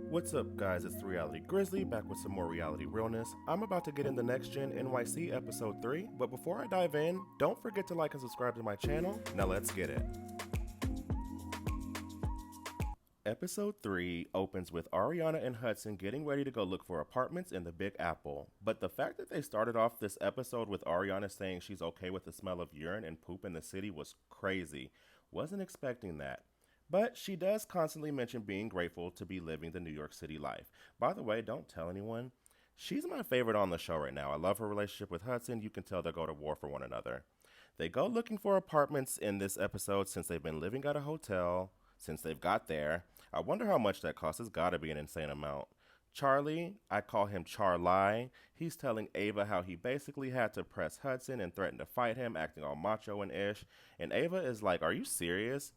What's up, guys? It's the Reality Grizzly back with some more reality realness. I'm about to get in the next gen NYC episode 3, but before I dive in, don't forget to like and subscribe to my channel. Now let's get it. Episode 3 opens with Ariana and Hudson getting ready to go look for apartments in the Big Apple. But the fact that they started off this episode with Ariana saying she's okay with the smell of urine and poop in the city was crazy. Wasn't expecting that. But she does constantly mention being grateful to be living the New York City life. By the way, don't tell anyone. She's my favorite on the show right now. I love her relationship with Hudson. You can tell they go to war for one another. They go looking for apartments in this episode since they've been living at a hotel since they've got there. I wonder how much that costs. It's got to be an insane amount. Charlie, I call him Charlie, he's telling Ava how he basically had to press Hudson and threaten to fight him, acting all macho and ish. And Ava is like, are you serious?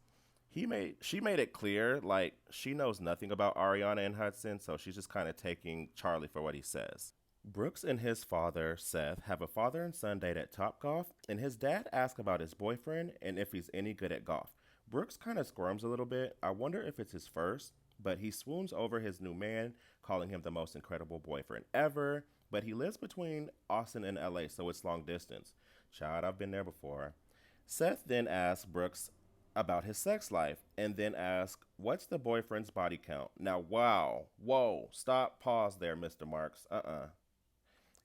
She made it clear, like, she knows nothing about Ariana and Hudson, so she's just kind of taking Charlie for what he says. Brooks and his father, Seth, have a father and son date at Topgolf, and his dad asks about his boyfriend and if he's any good at golf. Brooks kind of squirms a little bit. I wonder if it's his first, but he swoons over his new man, calling him the most incredible boyfriend ever. But he lives between Austin and LA, so it's long distance. Child, I've been there before. Seth then asks Brooks about his sex life and then asks, what's the boyfriend's body count? Now, wow, whoa, stop, pause there, Mr. Marks.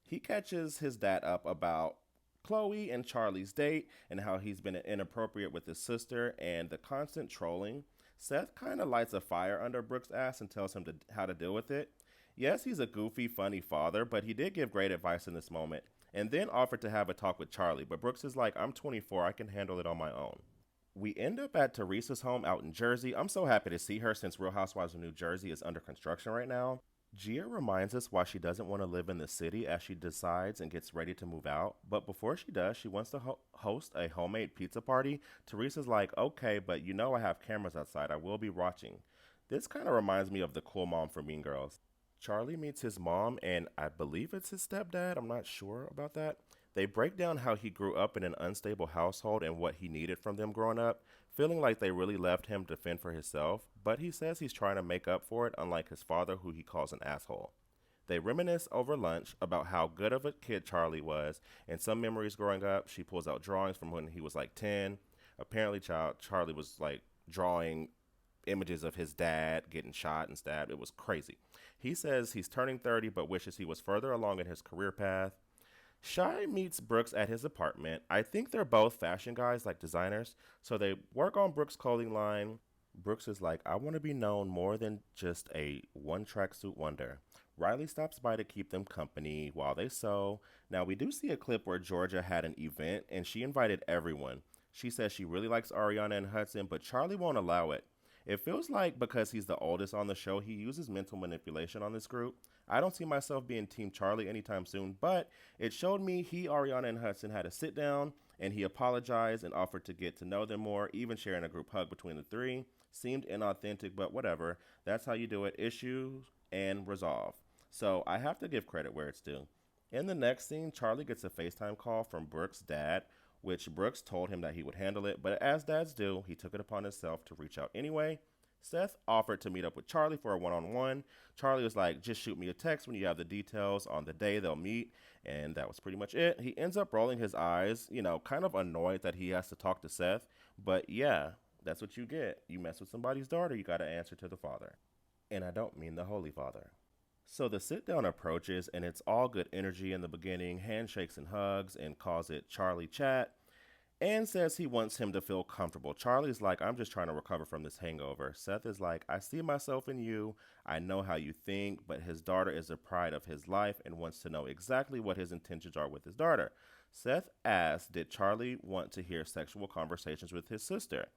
He catches his dad up about Chloe and Charlie's date and how he's been inappropriate with his sister and the constant trolling. Seth kind of lights a fire under Brooks' ass and tells him how to deal with it. Yes, he's a goofy, funny father, but he did give great advice in this moment and then offered to have a talk with Charlie. But Brooks is like, I'm 24, I can handle it on my own. We end up at Teresa's home out in Jersey. I'm so happy to see her since Real Housewives of New Jersey is under construction right now. Gia reminds us why she doesn't want to live in the city as she decides and gets ready to move out. But before she does, she wants to host a homemade pizza party. Teresa's like, okay, but you know I have cameras outside. I will be watching. This kind of reminds me of the cool mom from Mean Girls. Charlie meets his mom, and I believe it's his stepdad. I'm not sure about that. They break down how he grew up in an unstable household and what he needed from them growing up, feeling like they really left him to fend for himself, but he says he's trying to make up for it, unlike his father, who he calls an asshole. They reminisce over lunch about how good of a kid Charlie was, and some memories growing up. She pulls out drawings from when he was like 10. Apparently, Charlie was like drawing images of his dad getting shot and stabbed. It was crazy. He says he's turning 30 but wishes he was further along in his career path. Shy meets Brooks at his apartment. I think they're both fashion guys, like designers, so they work on Brooks' clothing line. Brooks is like, I want to be known more than just a one tracksuit wonder. Riley stops by to keep them company while they sew. Now, we do see a clip where Georgia had an event and she invited everyone. She says she really likes Ariana and Hudson, but Charlie won't allow it. It feels like because he's the oldest on the show, he uses mental manipulation on this group. I don't see myself being Team Charlie anytime soon, but it showed me Ariana, and Hudson had a sit down, and he apologized and offered to get to know them more, even sharing a group hug between the three. Seemed inauthentic, but whatever. That's how you do it. Issue and resolve. So I have to give credit where it's due. In the next scene, Charlie gets a FaceTime call from Brooks' dad, which Brooks told him that he would handle it, but as dads do, he took it upon himself to reach out anyway. Seth offered to meet up with Charlie for a one-on-one. Charlie was like, just shoot me a text when you have the details on the day they'll meet, and that was pretty much it. He ends up rolling his eyes, kind of annoyed that he has to talk to Seth, but yeah, that's what you get. You mess with somebody's daughter, you gotta answer to the father. And I don't mean the Holy Father. So the sit-down approaches, and it's all good energy in the beginning, handshakes and hugs, and calls it Charlie Chat, and says he wants him to feel comfortable. Charlie's like, I'm just trying to recover from this hangover. Seth is like, I see myself in you. I know how you think, but his daughter is the pride of his life and wants to know exactly what his intentions are with his daughter. Seth asks, did Charlie want to hear sexual conversations with his sister?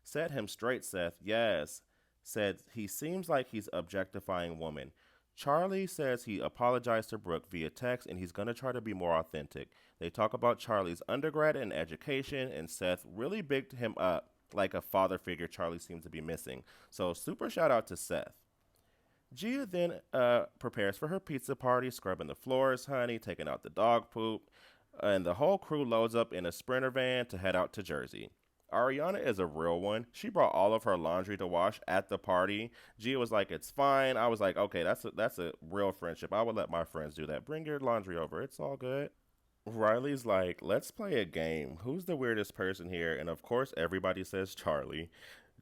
Set him straight, Seth. Yes. Said he seems like he's objectifying women. Charlie says he apologized to Brooke via text and he's going to try to be more authentic. They talk about Charlie's undergrad and education, and Seth really bigged him up like a father figure Charlie seems to be missing. So super shout out to Seth. Gia then prepares for her pizza party, scrubbing the floors, honey, taking out the dog poop, and the whole crew loads up in a Sprinter van to head out to Jersey. Ariana is a real one. She brought all of her laundry to wash at the party. Gia was like, "It's fine." I was like, "Okay, that's a real friendship. I would let my friends do that. Bring your laundry over. It's all good." Riley's like, "Let's play a game. Who's the weirdest person here?" And of course, everybody says Charlie.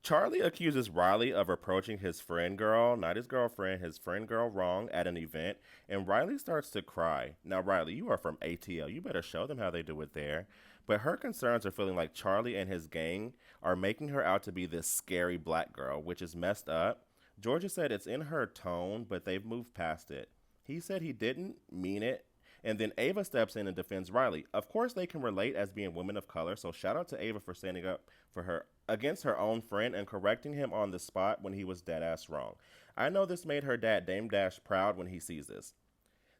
Charlie accuses Riley of approaching his friend girl, not his girlfriend, his friend girl wrong at an event, and Riley starts to cry. Now, Riley, you are from ATL. You better show them how they do it there. But her concerns are feeling like Charlie and his gang are making her out to be this scary black girl, which is messed up. Georgia said it's in her tone, but they've moved past it. He said he didn't mean it. And then Ava steps in and defends Riley. Of course, they can relate as being women of color, so shout out to Ava for standing up for her against her own friend and correcting him on the spot when he was dead ass wrong. I know this made her dad Dame Dash proud when he sees this.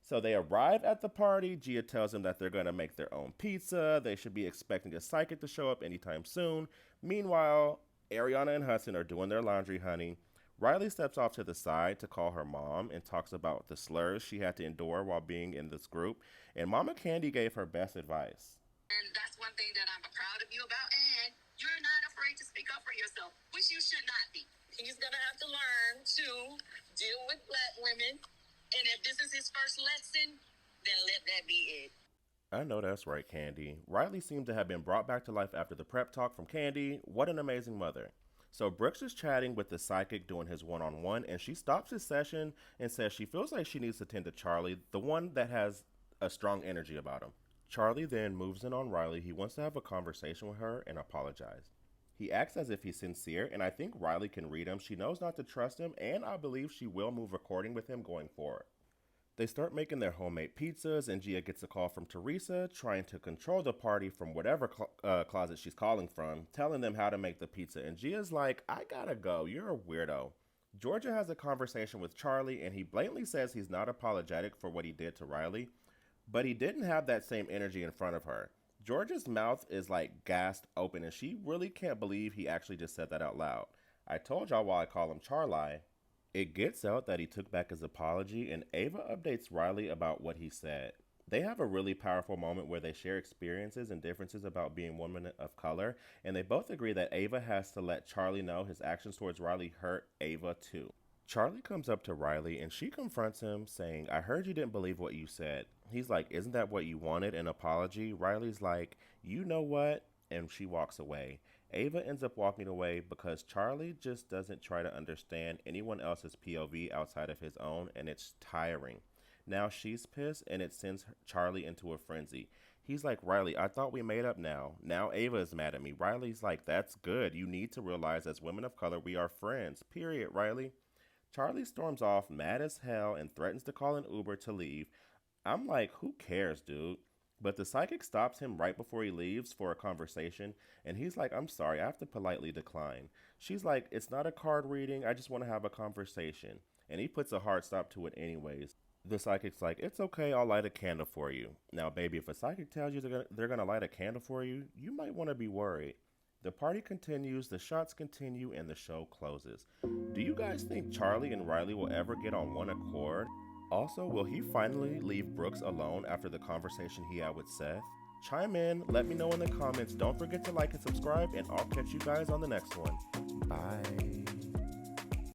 So they arrive at the party. Gia tells them that they're going to make their own pizza. They should be expecting a psychic to show up anytime soon. Meanwhile, Ariana and Hudson are doing their laundry, honey. Riley steps off to the side to call her mom and talks about the slurs she had to endure while being in this group. And Mama Candy gave her best advice. And that's one thing that I'm proud of you about. And you're not afraid to speak up for yourself, which you should not be. He's going to have to learn to deal with black women. And if this is his first lesson, then let that be it. I know that's right, Candy. Riley seemed to have been brought back to life after the prep talk from Candy. What an amazing mother. So Brooks is chatting with the psychic doing his one-on-one, and she stops his session and says she feels like she needs to tend to Charlie, the one that has a strong energy about him. Charlie then moves in on Riley. He wants to have a conversation with her and apologize. He acts as if he's sincere, and I think Riley can read him. She knows not to trust him, and I believe she will move recording with him going forward. They start making their homemade pizzas, and Gia gets a call from Teresa trying to control the party from whatever closet she's calling from, telling them how to make the pizza. And Gia's like, "I gotta go. You're a weirdo." Georgia has a conversation with Charlie, and he blatantly says he's not apologetic for what he did to Riley, but he didn't have that same energy in front of her. Georgia's mouth is like gasped open, and she really can't believe he actually just said that out loud. I told y'all why I call him Charlie. It gets out that he took back his apology, and Ava updates Riley about what he said. They have a really powerful moment where they share experiences and differences about being women of color, and they both agree that Ava has to let Charlie know his actions towards Riley hurt Ava too. Charlie comes up to Riley and she confronts him, saying, "I heard you didn't believe what you said." He's like, "Isn't that what you wanted, an apology?" Riley's like, "You know what?" And she walks away. Ava ends up walking away because Charlie just doesn't try to understand anyone else's POV outside of his own, and it's tiring. Now she's pissed, and it sends Charlie into a frenzy. He's like, "Riley, I thought we made up now. Now Ava is mad at me." Riley's like, "That's good. You need to realize as women of color, we are friends. Period, Riley." Charlie storms off, mad as hell, and threatens to call an Uber to leave. I'm like, who cares, dude? But the psychic stops him right before he leaves for a conversation, and he's like, "I'm sorry, I have to politely decline." She's like, "It's not a card reading, I just want to have a conversation." And he puts a hard stop to it anyways. The psychic's like, "It's okay, I'll light a candle for you." Now, baby, if a psychic tells you they're gonna light a candle for you, you might want to be worried. The party continues, the shots continue, and the show closes. Do you guys think Charlie and Riley will ever get on one accord? Also, will he finally leave Brooks alone after the conversation he had with Seth? Chime in, let me know in the comments. Don't forget to like and subscribe, and I'll catch you guys on the next one. Bye.